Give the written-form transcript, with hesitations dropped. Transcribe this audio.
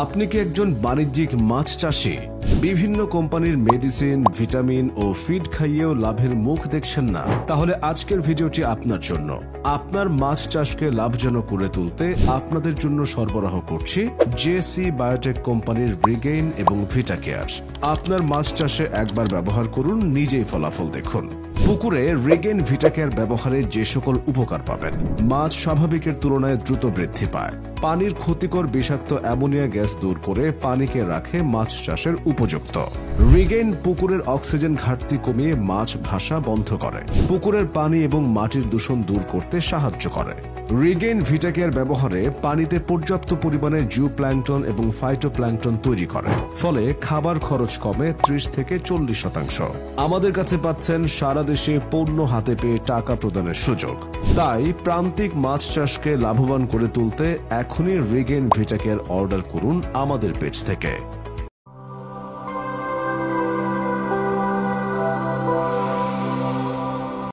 আপনি কি একজন বাণিজ্যিক মাছ চাষী? বিভিন্ন কোম্পানির মেডিসিন, ভিটামিন ও ফিড খাইয়েও লাভের মুখ দেখছেন না? তাহলে আজকের ভিডিওটি আপনার জন্য। আপনার মাছ চাষকে লাভজনক করে তুলতে আপনাদের জন্য সরবরাহ করছি জেসি বায়োটেক কোম্পানির রিগেইন এবং ভিটাকেয়ার। আপনার মাছ চাষে একবার ব্যবহার করুন, নিজেই ফলাফল দেখুন। পুকুরে রিগেইন ভিটাকেয়ার ব্যবহারে যে সকল উপকার পাবেন: মাছ স্বাভাবিকের তুলনায় দ্রুত বৃদ্ধি পায়, পানির ক্ষতিকর বিষাক্ত অ্যামোনিয়া গ্যাস দূর করে পানিকে রাখে মাছ চাষের উপযুক্ত। রিগেইন পুকুরের অক্সিজেন ঘাটতি কমিয়ে মাছ ভাসা বন্ধ করে, পুকুরের পানি এবং মাটির দূষণ দূর করতে সাহায্য করে। রিগেইন ভিটাকেয়ার ব্যবহারে পানিতে পর্যাপ্ত পরিমাণে জুপ্ল্যাঙ্কটন এবং ফাইটোপ্ল্যাঙ্কটন তৈরি করে, ফলে খাবার খরচ কমে 30 থেকে 40%। আমাদের কাছে পাচ্ছেন সারা দেশে পণ্য হাতে পেয়ে টাকা প্রদানের সুযোগ। তাই প্রান্তিক মাছ চাষকে লাভবান করে তুলতে এখনই রিগেইন ভিটাকেয়ার অর্ডার করুন আমাদের পেজ থেকে।